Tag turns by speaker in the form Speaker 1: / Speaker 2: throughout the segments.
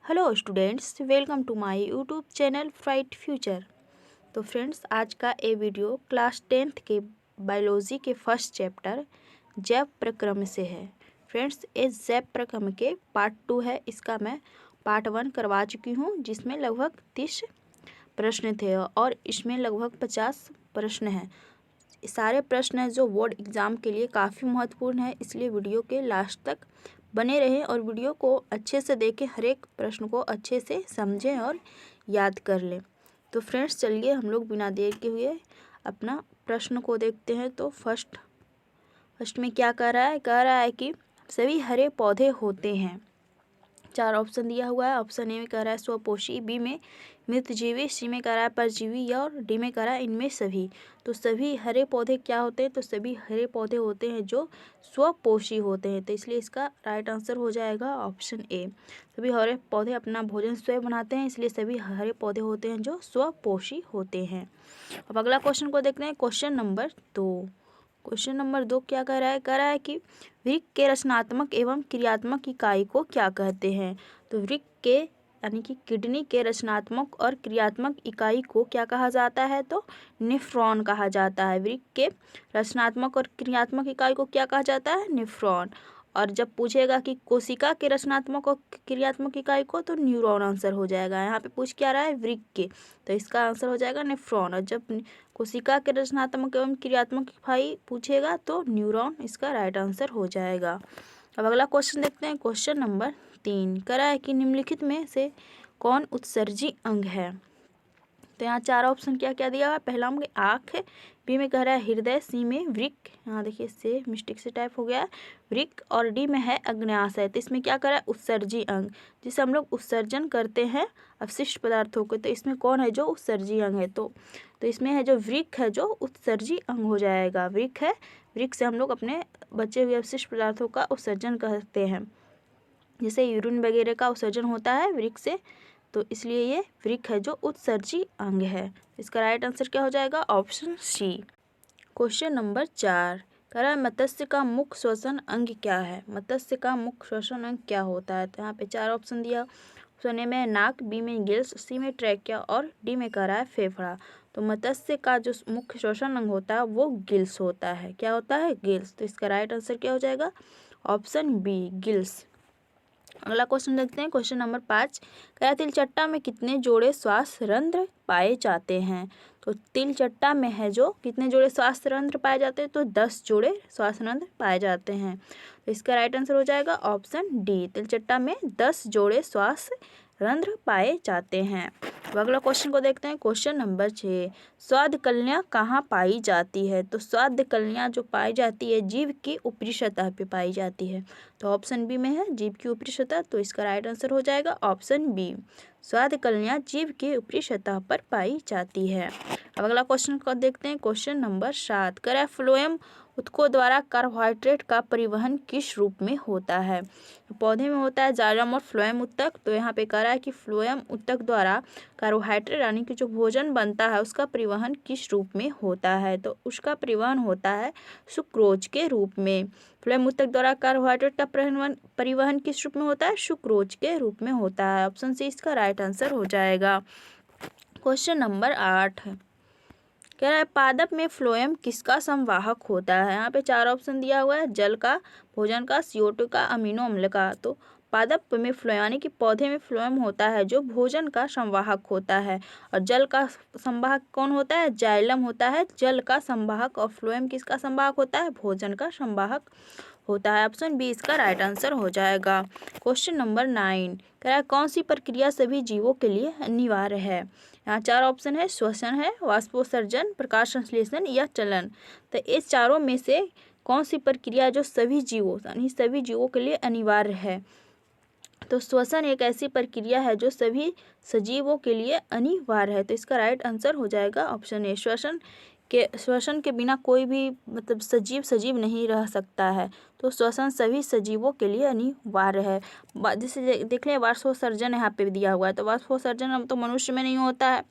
Speaker 1: Hello students, welcome to my YouTube channel bright future. तो friends, आज का ये वीडियो क्लास 10th के बायोलॉजी के फर्स्ट चैप्टर जैव प्रक्रम से है। फ्रेंड्स, ये जैव प्रक्रम के पार्ट 2 है। इसका मैं पार्ट 1 करवा चुकी हूँ, जिसमें लगभग 30 प्रश्न थे और इसमें लगभग 50 प्रश्न हैं। सारे प्रश्न हैं जो बोर्ड एग्ज़ाम के लिए काफ़ी महत्वपूर्ण है, इसलिए वीडियो के लास्ट तक बने रहें और वीडियो को अच्छे से देखें, हर एक प्रश्न को अच्छे से समझें और याद कर लें। तो फ्रेंड्स, चलिए हम लोग बिना देर के हुए अपना प्रश्न को देखते हैं। तो फर्स्ट में क्या कह रहा है कि सभी हरे पौधे होते हैं। 4 ऑप्शन दिया हुआ है। ऑप्शन ए में कह रहा है स्वपोषी, बी में मृतजीवी, सी में कह रहा है परजीवी या और डी में कह रहा है इनमें सभी। तो सभी हरे पौधे क्या होते हैं? तो सभी हरे पौधे होते हैं जो स्वपोषी होते हैं। तो इसलिए इसका राइट आंसर हो जाएगा ऑप्शन ए। सभी हरे पौधे अपना भोजन स्वयं बनाते हैं, इसलिए सभी हरे पौधे होते हैं जो स्वपोषी होते हैं। अब अगला क्वेश्चन को देखते हैं, क्वेश्चन नंबर 2। क्वेश्चन नंबर 2 क्या कह रहा है कि वृक्क के रचनात्मक एवं क्रियात्मक इकाई को क्या कहते हैं? तो वृक्क के यानी कि किडनी के रचनात्मक और क्रियात्मक इकाई को क्या कहा जाता है? तो नेफ्रॉन कहा जाता है। वृक्क के रचनात्मक और क्रियात्मक इकाई को क्या कहा जाता है? नेफ्रॉन। और जब पूछेगा कि कोशिका के रचनात्मक और क्रियात्मक इकाई को, तो न्यूरॉन आंसर हो जाएगा। यहाँ पे पूछ क्या रहा है? वृक्क के, तो इसका आंसर हो जाएगा नेफ्रॉन। और जब कोशिका के रचनात्मक एवं क्रियात्मक इकाई पूछेगा तो न्यूरॉन इसका राइट आंसर हो जाएगा। अब अगला क्वेश्चन देखते हैं, क्वेश्चन नंबर 3 कह रहा है कि निम्नलिखित में से कौन उत्सर्जी अंग है? तो यहाँ 4 ऑप्शन क्या क्या दिया हुआ है। पहला में आँख है, बी में कह रहा है हृदय, सी में वृक्क, यहाँ देखिए से मिस्टेक से टाइप हो गया है वृक्क, और डी में है अग्न्याशय। तो इसमें क्या कर रहा है? उत्सर्जी अंग, जिसे हम लोग उत्सर्जन करते हैं अवशिष्ट पदार्थों को। तो इसमें कौन है जो उत्सर्जी अंग है? तो इसमें है जो वृक्क है, जो उत्सर्जी अंग हो जाएगा। वृक्क है, वृक्क से हम लोग अपने बचे हुए अवशिष्ट पदार्थों का उत्सर्जन करते हैं, जैसे यूरिन वगैरह का उत्सर्जन होता है वृक्क से। तो इसलिए ये वृक्क है जो उत्सर्जी अंग है। इसका राइट आंसर क्या हो जाएगा? Option C. क्वेश्चन नंबर 4 कह रहा है मत्स्य का मुख्य श्वसन अंग क्या है? मत्स्य का मुख्य श्वसन अंग क्या होता है? तो यहाँ पे 4 ऑप्शन दिया। ऑप्शन ए में नाक, बी में गिल्स, सी में ट्रैकिया और डी में कह रहा है फेफड़ा। तो मत्स्य का जो मुख्य श्वसन अंग होता है वो गिल्स होता है। क्या होता है? गिल्स। तो इसका राइट आंसर क्या हो जाएगा? Option B, gills. अगला क्वेश्चन देखते हैं, क्वेश्चन नंबर 5 क्या तिलचट्टा में कितने जोड़े श्वास रंध्र पाए जाते हैं? तो तिलचट्टा में है जो कितने जोड़े श्वास रंध्र पाए जाते हैं? तो 10 जोड़े श्वास रंध्र पाए जाते हैं। तो इसका राइट आंसर हो जाएगा ऑप्शन डी। तिलचट्टा में 10 जोड़े श्वास रंध्र पाए जाते हैं। अब अगला क्वेश्चन को देखते हैं, क्वेश्चन नंबर 6 स्वाद कलियाँ कहाँ पाई जाती है? तो स्वाद कलियाँ जो पाई जाती है जीभ की ऊपरी सतह पे पाई जाती है। तो ऑप्शन बी में है जीभ की ऊपरी सतह। तो इसका राइट आंसर हो जाएगा ऑप्शन बी, स्वाद कलियाँ जीभ के ऊपरी सतह पर पाई जाती है। अब अगला क्वेश्चन को देखते हैं, क्वेश्चन नंबर 7 कह फ्लोएम उत्तकों द्वारा कार्बोहाइड्रेट का परिवहन किस रूप में होता है? पौधे में होता है जाइलम और फ्लोएम उत्तक। तो यहाँ पे कह रहा है कि फ्लोएम उत्तक द्वारा कार्बोहाइड्रेट यानी कि जो भोजन बनता है उसका परिवहन किस रूप में होता है? तो उसका परिवहन होता है सुक्रोज के रूप में। फ्लोएम उत्तक द्वारा कार्बोहाइड्रेट का परिवहन किस रूप में होता है? सुक्रोज के रूप में होता है। ऑप्शन सी इसका राइट आंसर हो जाएगा। क्वेश्चन नंबर 8 कह रहा है पादप में फ्लोएम किसका संवाहक होता है? यहाँ पे 4 ऑप्शन दिया हुआ है, जल का, भोजन का, CO2 का, अमीनो अम्ल का। तो पादप में फ्लोएम यानी कि पौधे में फ्लोएम होता है जो भोजन का संवाहक होता है। और जल का संवाहक कौन होता है? जाइलम होता है जल का संवाहक। और फ्लोएम किसका संवाहक होता है? भोजन का संवाहक होता है। ऑप्शन बी इसका राइट आंसर हो जाएगा। क्वेश्चन नंबर 9 कह रहा है कौन सी प्रक्रिया सभी जीवों के लिए अनिवार्य है? यहाँ 4 ऑप्शन है, श्वसन है, वाष्पोत्सर्जन, प्रकाश संश्लेषण या चलन। तो इस चारों में से कौन सी प्रक्रिया जो सभी जीवों यानी सभी जीवों के लिए अनिवार्य है? तो श्वसन एक ऐसी प्रक्रिया है जो सभी सजीवों के लिए अनिवार्य है। तो इसका राइट आंसर हो जाएगा ऑप्शन ए। श्वसन के बिना कोई भी मतलब सजीव नहीं रह सकता है। तो श्वसन सभी सजीवों के लिए अनिवार्य है। जैसे देख लें वाष्पोत्सर्जन यहाँ पे दिया हुआ है। तो वाष्पोत्सर्जन अब तो मनुष्य में नहीं होता है,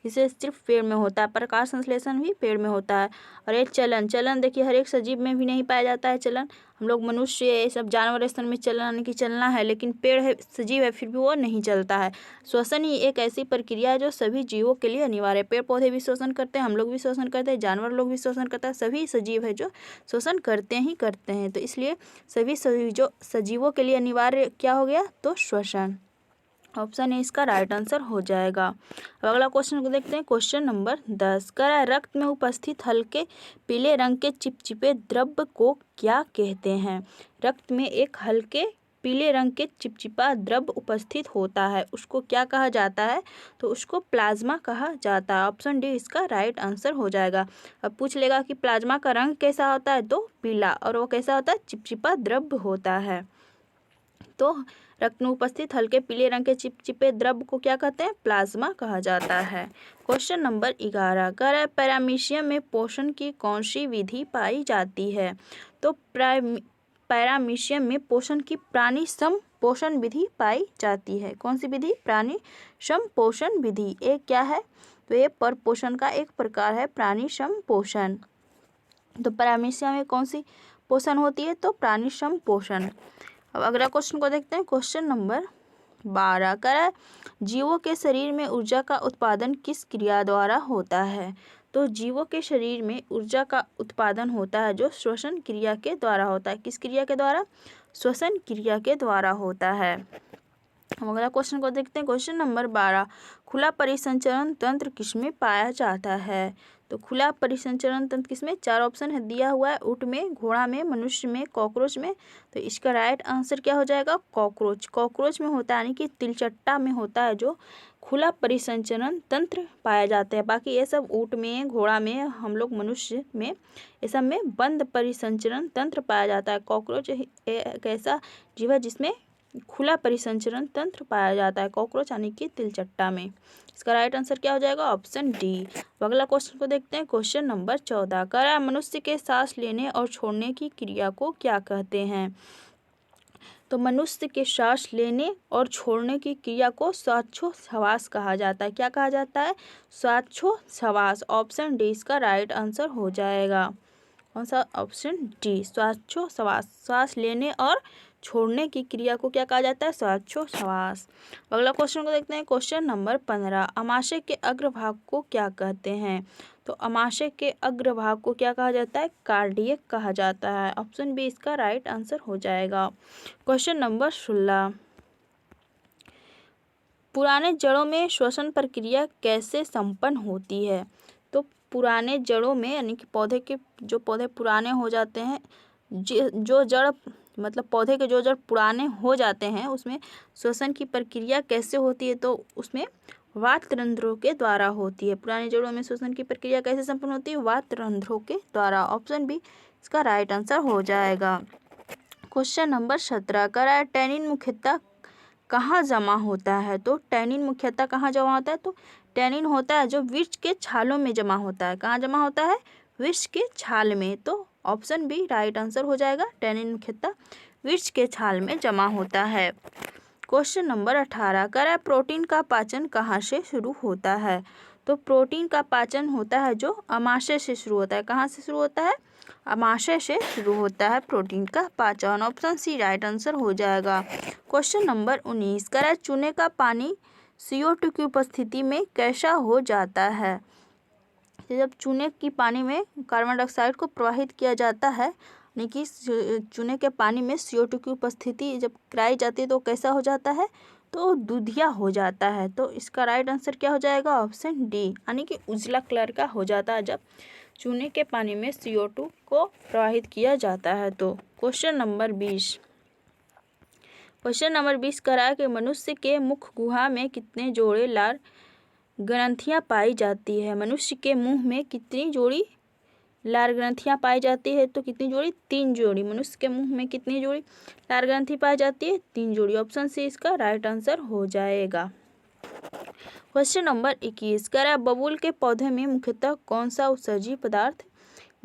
Speaker 1: इसे सिर्फ पेड़ में होता है। प्रकाश संश्लेषण भी पेड़ में होता है। और एक चलन देखिए हर एक सजीव में भी नहीं पाया जाता है चलन। हम लोग मनुष्य ये सब जानवर स्तन में चलना है, लेकिन पेड़ है, सजीव है, फिर भी वो नहीं चलता है। श्वसन ही एक ऐसी प्रक्रिया है जो सभी जीवों के लिए अनिवार्य है। पेड़ पौधे भी श्वसन करते हैं, हम लोग भी श्वसन करते हैं, जानवर लोग भी श्वसन करते हैं, सभी सजीव है जो श्वसन करते ही करते हैं। तो इसलिए सभी सजीवों के लिए अनिवार्य क्या हो गया, तो श्वसन। ऑप्शन ए इसका राइट आंसर हो जाएगा। अब अगला क्वेश्चन को देखते हैं। क्वेश्चन नंबर 10, रक्त में उपस्थित हल्के पीले रंग के चिपचिपे द्रव्य को क्या कहते हैं। रक्त में एक हल्के पीले रंग के चिपचिपा द्रव्य उपस्थित होता है, उसको क्या कहा जाता है, तो उसको प्लाज्मा कहा जाता है। ऑप्शन डी इसका राइट आंसर हो जाएगा। अब पूछ लेगा कि प्लाज्मा का रंग कैसा होता है, तो पीला, और वो कैसा होता है, चिपचिपा द्रव्य होता है। तो रक्त में उपस्थित हल्के पीले रंग के चिपचिपे द्रव्य को क्या कहते हैं, प्लाज्मा कहा जाता है। क्वेश्चन नंबर 11, पैरामीशियम में पोषण की कौन सी विधि पाई जाती है। तो पैरामीशियम में पोषण की प्राणी संपोषण विधि पाई जाती है। कौन सी विधि, प्राणी संपोषण विधि। ये क्या है, तो ये परपोषण का एक प्रकार है, प्राणी संपोषण। तो पैरामीशियम में कौन सी पोषण होती है, तो प्राणी संपोषण। अब अगला क्वेश्चन को देखते हैं। क्वेश्चन नंबर 12, जीवों के शरीर में ऊर्जा का उत्पादन किस क्रिया द्वारा होता है। तो जीवों के शरीर में ऊर्जा का उत्पादन होता है जो श्वसन क्रिया के द्वारा होता है। किस क्रिया के द्वारा, श्वसन क्रिया के द्वारा होता है। हम अगला क्वेश्चन को देखते हैं। क्वेश्चन नंबर 12, खुला परिसंचरण तंत्र किसमें पाया जाता है। तो खुला परिसंचरण तंत्र किसमें, 4 ऑप्शन है दिया हुआ है, ऊँट में, घोड़ा में, मनुष्य में, कॉकरोच में। तो इसका राइट आंसर क्या हो जाएगा, कॉकरोच। कॉकरोच में होता है, यानी कि तिलचट्टा में होता है जो खुला परिसंचरण तंत्र पाया जाता है। बाकी ये सब ऊँट में, घोड़ा में, हम लोग मनुष्य में, ये सब में बंद परिसंचरण तंत्र पाया जाता है। कॉकरोच एक ऐसा जीव है जिसमें खुला परिसंचरण तंत्र पाया जाता है, कॉकरोच यानी कि तिलचट्टा में। इसका राइट आंसर क्या हो जाएगा, ऑप्शन डी। अगला क्वेश्चन को देखते हैं। क्वेश्चन नंबर 14, मनुष्य के सांस लेने और छोड़ने की क्रिया को क्या कहते हैं। तो मनुष्य के सांस लेने और छोड़ने की क्रिया को श्वासोच्छ्वास कहा जाता है। क्या कहा जाता है, श्वासोच्छ्वास। ऑप्शन डी इसका राइट आंसर हो जाएगा। कौन सा, ऑप्शन डी, श्वासोच्छ्वास। श्वास लेने और छोड़ने की क्रिया को क्या कहा जाता है, श्वासोच्छ्वास। अगला क्वेश्चन को देखते हैं। क्वेश्चन नंबर 15, अमाशय के अग्रभाग को क्या कहते हैं। तो अमाशय के अग्रभाग को क्या कहा जाता है, कार्डियक कहा जाता है। ऑप्शन बी इसका राइट आंसर हो जाएगा। क्वेश्चन नंबर 16, पुराने जड़ों में श्वसन प्रक्रिया कैसे संपन्न होती है। तो पुराने जड़ों में, यानी कि पौधे के जो पौधे पुराने हो जाते हैं, जो जड़ मतलब पौधे के जो जड़ पुराने हो जाते हैं, उसमें श्वसन की प्रक्रिया कैसे होती है। तो उसमें वातरंध्रों के द्वारा होती है। पुरानी जड़ों में श्वसन की प्रक्रिया कैसे संपन्न होती है, वातरंध्रों के द्वारा। ऑप्शन बी इसका राइट आंसर हो जाएगा। क्वेश्चन नंबर 17, टैनिन मुख्यतः कहाँ जमा होता है। तो टैनिन मुख्यतः कहाँ जमा होता है, तो टैनिन होता है जो वृक्ष के छालों में जमा होता है। कहाँ जमा होता है, वृक्ष के छाल में। तो ऑप्शन बी राइट आंसर हो जाएगा। टैनिन मुख्यतः वृक्ष के छाल में जमा होता है। क्वेश्चन नंबर 18, प्रोटीन का पाचन कहाँ से शुरू होता है। तो प्रोटीन का पाचन होता है जो अमाशय से शुरू होता है। कहाँ से शुरू होता है, अमाशय से शुरू होता है प्रोटीन का पाचन। ऑप्शन सी राइट आंसर हो जाएगा। क्वेश्चन नंबर 19, चूने का पानी CO2 की उपस्थिति में कैसा हो जाता है। जब चूने की पानी में कार्बन डाइऑक्साइड को प्रवाहित किया जाता है, यानी कि चूने के पानी में CO2 की उपस्थिति जब कराई जाती है तो कैसा हो जाता है, तो दूधिया हो जाता है। तो इसका राइट आंसर क्या हो जाएगा, ऑप्शन डी, यानी कि उजला कलर का हो जाता है जब चूने के पानी में CO2 को प्रवाहित किया जाता है। तो क्वेश्चन नंबर 20, कि मनुष्य के मुख गुहा में कितने जोड़े लार ग्रंथियां पाई जाती है। मनुष्य के मुंह में कितनी जोड़ी लार ग्रंथियां पाई जाती है, तो कितनी जोड़ी, 3 जोड़ी। मनुष्य के मुंह में कितनी जोड़ी लार ग्रंथि पाई जाती है, 3 जोड़ी। ऑप्शन सी इसका राइट आंसर हो जाएगा। क्वेश्चन नंबर 21, बबूल के पौधे में मुख्यतः कौन सा उत्सर्जी पदार्थ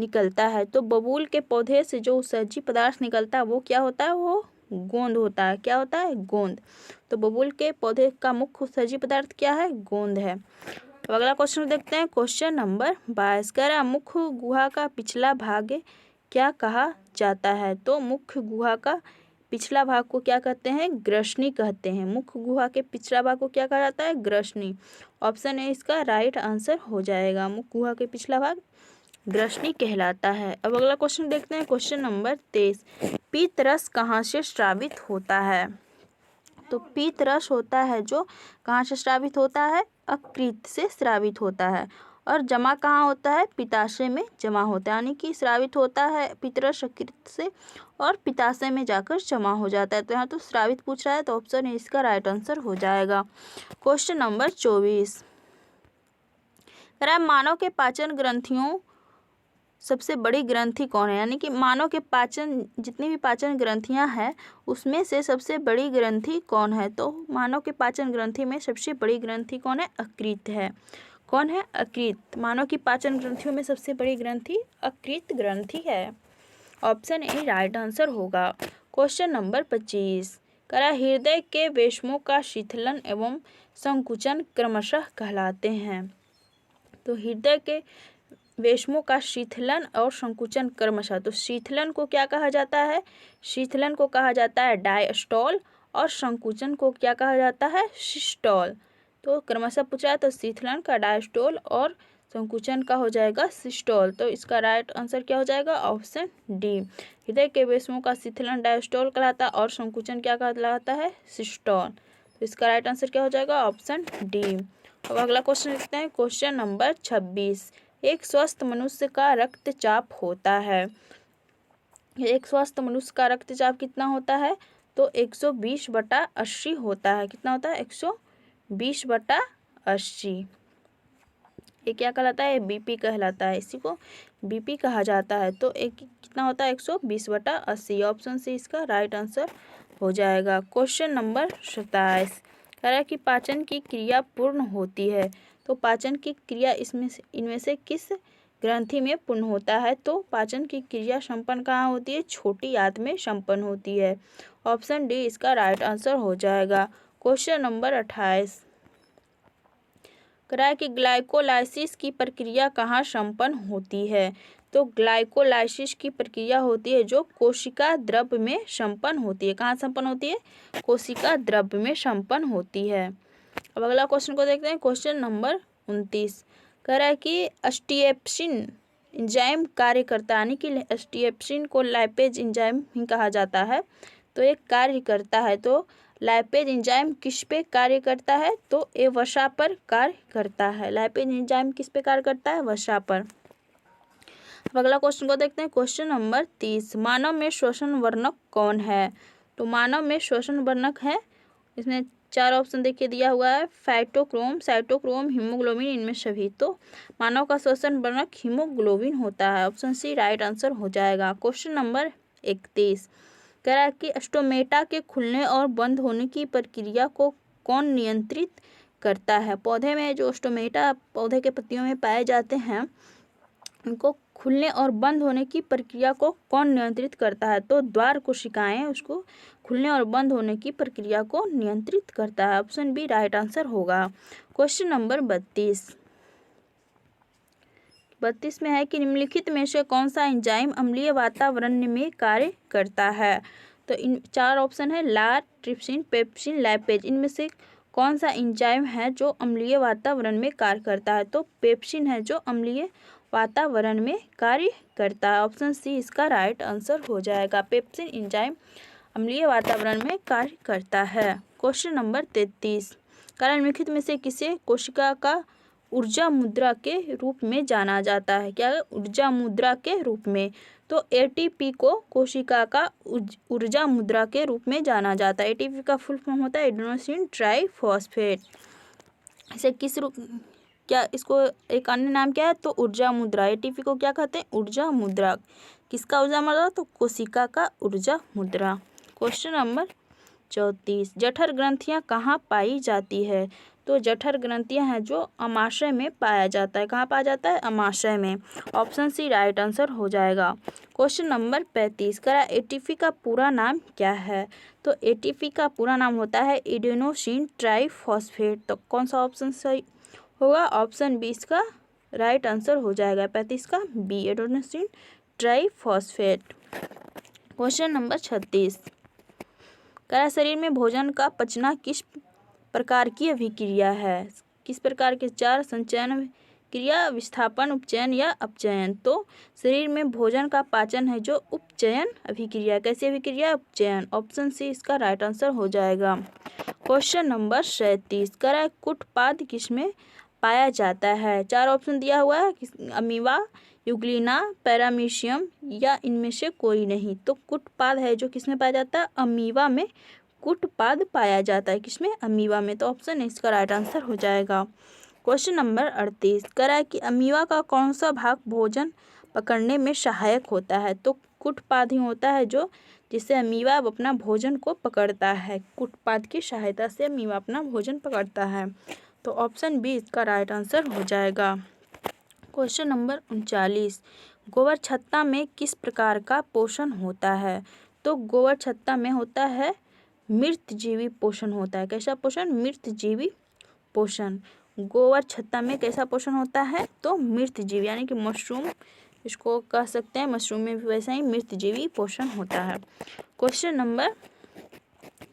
Speaker 1: निकलता है। तो बबूल के पौधे से जो उत्सर्जी पदार्थ निकलता है वो क्या होता है, वो गोंद होता है। क्या होता है, गोंद। तो बबूल के पौधे का मुख्य उत्सर्जी पदार्थ क्या है, गोंद है। अगला क्वेश्चन देखते हैं। क्वेश्चन नंबर 22, मुख्य गुहा का पिछला भाग क्या कहा जाता है? तो मुख्य गुहा का पिछला भाग को क्या कहते हैं? ग्रसनी कहते हैं। मुख्य गुहा के पिछला भाग को क्या कहा जाता है? ग्रसनी। ऑप्शन ए इसका राइट आंसर हो जाएगा। मुख्य गुहा के पिछला भाग ग्रसनी कहलाता है। अब अगला क्वेश्चन देखते हैं, क्वेश्चन नंबर 23। पीत रस कहाँ से स्रावित होता है? तो पीत रस होता है जो कहाँ से स्रावित होता है? यकृत से स्रावित होता है। और जमा कहाँ होता है? पित्ताशय में जमा होता है। यानी कि स्रावित होता है पित्तरस यकृत से और पित्ताशय में जाकर जमा हो जाता है। तो यहाँ तो स्रावित पूछ रहा है, तो ऑप्शन ए इसका राइट आंसर हो जाएगा। Question number 24। कह रहा है मानव के पाचन ग्रंथियों सबसे बड़ी ग्रंथि कौन है? यानी कि मानव के पाचन जितनी भी पाचन ग्रंथियां हैं उसमें से सबसे बड़ी ग्रंथि कौन है? तो मानव के पाचन ग्रंथि में सबसे बड़ी ग्रंथि कौन है? यकृत है। कौन है? यकृत। मानव की पाचन ग्रंथियों में सबसे बड़ी ग्रंथि यकृत ग्रंथि है। ऑप्शन ए राइट आंसर होगा। Question number 25। करा हृदय के वेश्मों का शीतलन एवं संकुचन क्रमशः कहलाते हैं। तो हृदय के वेश्मों का शीतलन और संकुचन क्रमशः, तो शीतलन को क्या कहा जाता है? शीतलन को कहा जाता है डायस्टॉल और संकुचन को क्या कहा जाता है? सिस्टॉल। तो क्रमशः पूछा है तो शीतलन का डायस्टॉल और संकुचन का हो जाएगा सिस्टॉल। तो इसका राइट आंसर क्या हो जाएगा? Option D. हृदय के वेश्मों का शीतलन डायस्टॉल कहलाता है और संकुचन क्या कहलाता है? सिस्टॉल। तो इसका राइट आंसर क्या हो जाएगा? Option D. अब अगला क्वेश्चन देखते हैं, क्वेश्चन नंबर 26। एक स्वस्थ मनुष्य का रक्तचाप होता है। एक स्वस्थ मनुष्य का रक्तचाप कितना होता है? तो 120/80 होता है। कितना होता है? 120/80। ये क्या कहलाता है? बीपी कहलाता है। इसी को बीपी कहा जाता है। तो एक कितना होता है? 120/80। ऑप्शन सी इसका राइट आंसर हो जाएगा। Question number 27। कह रहा है कि पाचन की क्रिया पूर्ण होती है। तो पाचन की क्रिया इनमें से किस ग्रंथि में पूर्ण होता है? तो पाचन की क्रिया संपन्न कहाँ होती है? छोटी आंत में संपन्न होती है। ऑप्शन डी इसका राइट आंसर हो जाएगा। Question number 28। कह रहा है कि ग्लाइकोलाइसिस की प्रक्रिया कहाँ संपन्न होती है? तो ग्लाइकोलाइसिस की प्रक्रिया होती है जो कोशिका द्रव्य में संपन्न होती है। कहाँ संपन्न होती है? कोशिका द्रव्य में संपन्न होती है। अब अगला क्वेश्चन को देखते हैं, क्वेश्चन नंबर 29। कह रहा है कि अस्टिएप्सिन एंजाइम कार्य करता है। यानी कि अस्टिएप्सिन को लाइपेज एंजाइम ही कहा जाता है। तो एक कार्य करता है। तो लाइपेज एंजाइम किस पे कार्य करता है? तो ये वसा पर कार्य करता है। लाइपेज एंजाइम किस पे कार्य करता है? वसा पर। अब अगला क्वेश्चन को देखते हैं, क्वेश्चन नंबर 30। मानव में श्वसन वर्णक कौन है? तो मानव में श्वसन वर्णक है, इसमें 4 ऑप्शन देखिए दिया हुआ है, फाइटोक्रोम, साइटोक्रोम, हीमोग्लोबिन, इनमें सभी। तो मानव का श्वसन वर्णक हीमोग्लोबिन होता है। ऑप्शन सी राइट आंसर हो जाएगा। Question number 31। कह रहा है कि स्टोमेटा के खुलने और बंद होने की प्रक्रिया को कौन नियंत्रित करता है? पौधे में जो स्टोमेटा पौधे के पत्तियों में पाए जाते हैं, उनको खुलने और बंद होने की प्रक्रिया को कौन नियंत्रित करता है? तो द्वार कोशिकाएं उसको खुलने और बंद होने की प्रक्रिया को नियंत्रित करता है। ऑप्शन बी राइट आंसर होगा। Question number 32। 32 में है कि निम्नलिखित में से कौन सा एंजाइम अम्लीय वातावरण में कार्य करता है? तो इन 4 ऑप्शन है, लार, ट्रिप्सिन, पेप्सिन, लाइपेज। इनमें से कौन सा एंजाइम है जो अम्लीय वातावरण में कार्य करता है? तो पेप्सिन है जो अम्लीय वातावरण में कार्य करता है। ऑप्शन सी इसका राइट आंसर हो जाएगा। पेप्सिन एंजाइम अम्लीय वातावरण में कार्य करता है। Question number 33। कारण निम्नलिखित में से किसे कोशिका का ऊर्जा मुद्रा के रूप में जाना जाता है? क्या है? ऊर्जा मुद्रा के रूप में। तो एटीपी को कोशिका का ऊर्जा मुद्रा के रूप में जाना जाता है। एटीपी का फुल फॉर्म होता है एडेनोसिन ट्राइफॉस्फेट। इसे किस रूप, क्या इसको एक अन्य नाम क्या है? तो ऊर्जा मुद्रा। एटीपी को क्या कहते हैं? ऊर्जा मुद्रा। किसका ऊर्जा मुद्रा? तो कोशिका का ऊर्जा मुद्रा। Question number 34। जठर ग्रंथियां कहाँ पाई जाती है? तो जठर ग्रंथियां हैं जो अमाशय में पाया जाता है। कहाँ पाया जाता है? अमाशय में। ऑप्शन सी राइट आंसर हो जाएगा। Question number 35। करा एटीपी का पूरा नाम क्या है? तो एटीपी का पूरा नाम होता है एडेनोसिन ट्राइफॉस्फेट। तो कौन सा ऑप्शन सही होगा? ऑप्शन बी इसका राइट आंसर हो जाएगा। 35 का B, adenosine triphosphate. Question number 36, करा शरीर में भोजन का पचना किस प्रकार की अभिक्रिया है? किस प्रकार के? 4 संचयन क्रिया, विस्थापन, उपचयन या अपचयन। तो शरीर में भोजन का पाचन है जो उपचयन अभिक्रिया। कैसी अभिक्रिया? उपचयन। ऑप्शन सी इसका राइट आंसर हो जाएगा। क्वेश्चन नंबर 37, करा कुटपाद किसमें पाया जाता है? 4 ऑप्शन दिया हुआ है, अमीबा, यूग्लिना, पैरामीशियम या इनमें से कोई नहीं। तो कुटपाद है जो किसमें पाया जाता है? अमीबा में कुटपाद पाया जाता है। किसमें? अमीबा में। तो ऑप्शन इसका राइट आंसर हो जाएगा। क्वेश्चन नंबर 38, करा कि अमीबा का कौन सा भाग भोजन पकड़ने में सहायक होता है? तो कुटपाद ही होता है जो जिससे अमीबा अपना भोजन को पकड़ता है। कुटपाद की सहायता से अमीबा अपना भोजन पकड़ता है। तो ऑप्शन बी इसका राइट आंसर हो जाएगा। क्वेश्चन नंबर 39, गोबर छत्ता में किस प्रकार का पोषण होता है? तो गोबर छत्ता में होता है मृतजीवी पोषण होता है। कैसा पोषण? मृतजीवी पोषण। गोबर छत्ता में कैसा पोषण होता है? तो मृतजीवी, यानी कि मशरूम इसको कह सकते हैं। मशरूम में भी वैसा ही मृतजीवी पोषण होता है। क्वेश्चन नंबर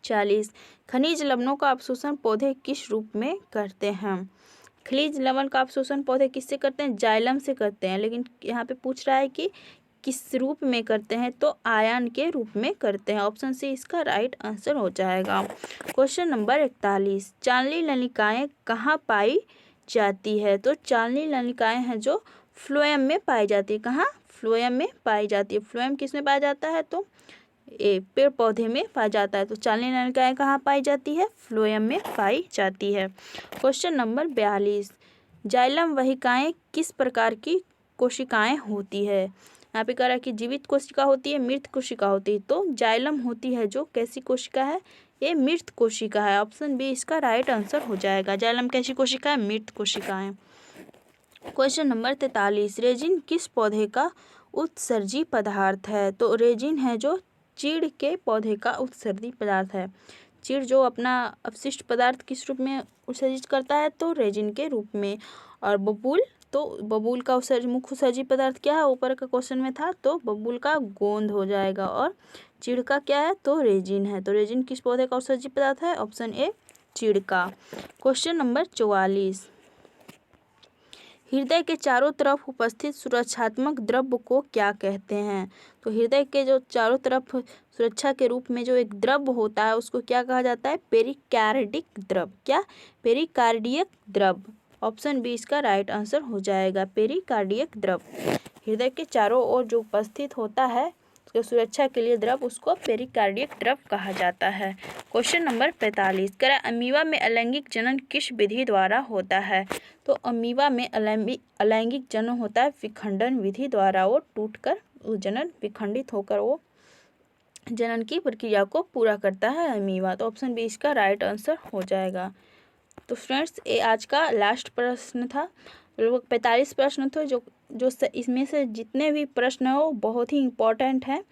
Speaker 1: 40, खनिज लवणों का अवशोषण पौधे किस रूप में करते हैं? खनिज लवण का अवशोषण पौधे किससे करते हैं? जाइलम से करते हैं। लेकिन यहाँ पे पूछ रहा है कि किस रूप में करते हैं? तो आयन के रूप में करते हैं। ऑप्शन सी इसका राइट आंसर हो जाएगा। क्वेश्चन नंबर 41, चालनी नलिकाएं कहाँ पाई जाती है? तो चालनी नलिकाएं हैं जो फ्लोएम में पाई जाती है। कहाँ? फ्लोएम में पाई जाती है। फ्लोएम किस में पाया जाता है? तो पेड़ पौधे में पाया जाता है। तो चालनी नलिकाएं कहाँ पाई जाती है? फ्लोएम में पाई जाती है। क्वेश्चन नंबर 42, जाइलम वाहिकाएं किस प्रकार की कोशिकाएं होती है? यहाँ पे कह रहा है कि जीवित कोशिका होती है, मृत कोशिका होती है। तो जाइलम होती है जो कैसी कोशिका है? ये मृत कोशिका है। ऑप्शन बी इसका राइट आंसर हो जाएगा। जाइलम कैसी कोशिका है? मृत कोशिका है। क्वेश्चन नंबर 43, रेजिन किस पौधे का उत्सर्जी पदार्थ है? तो रेजिन है जो चीड़ के पौधे का उत्सर्जी पदार्थ है। चीड़ जो अपना अपशिष्ट पदार्थ किस रूप में उत्सर्जित करता है? तो रेजिन के रूप में। और बबूल, तो बबूल का मुख्य उत्सर्जी पदार्थ क्या है? ऊपर का क्वेश्चन में था, तो बबूल का गोंद हो जाएगा। और चीड़ का क्या है? तो रेजिन है। तो रेजिन किस पौधे का उत्सर्जी पदार्थ है? ऑप्शन ए चीड़ का। क्वेश्चन नंबर 44, हृदय के चारों तरफ उपस्थित सुरक्षात्मक द्रव्य को क्या कहते हैं? तो हृदय के जो चारों तरफ सुरक्षा के रूप में जो एक द्रव्य होता है उसको क्या कहा जाता है? पेरिकार्डिक द्रव्य। क्या? पेरिकार्डियक द्रव्य। ऑप्शन बी इसका राइट आंसर हो जाएगा। पेरिकार्डियक द्रव्य हृदय के चारों ओर जो उपस्थित होता है उसके सुरक्षा के लिए द्रव्य, उसको पेरिकार्डियक द्रव्य कहा जाता है। क्वेश्चन नंबर 45, करा अमीबा में अलैंगिक जनन किस विधि द्वारा होता है? तो अमीबा में अलैंगिक जनन होता है विखंडन विधि द्वारा। वो टूटकर जनन विखंडित होकर वो जनन की प्रक्रिया को पूरा करता है अमीबा। तो ऑप्शन बी इसका राइट आंसर हो जाएगा। तो फ्रेंड्स, ये आज का लास्ट प्रश्न था। लगभग 45 प्रश्न थे जो इसमें से जितने भी प्रश्न हैं वो बहुत ही इम्पोर्टेंट हैं।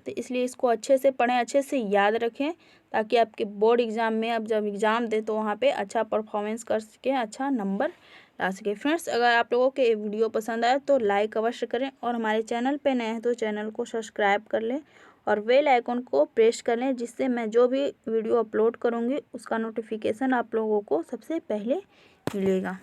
Speaker 1: तो इसलिए इसको अच्छे से पढ़ें, अच्छे से याद रखें, ताकि आपके बोर्ड एग्ज़ाम में अब जब एग्ज़ाम दें तो वहाँ पे अच्छा परफॉर्मेंस कर सकें, अच्छा नंबर ला सकें। फ्रेंड्स, अगर आप लोगों के वीडियो पसंद आए तो लाइक अवश्य करें, और हमारे चैनल पे नए हैं तो चैनल को सब्सक्राइब कर लें और बेल आइकन को प्रेस कर लें, जिससे मैं जो भी वीडियो अपलोड करूँगी उसका नोटिफिकेशन आप लोगों को सबसे पहले मिलेगा।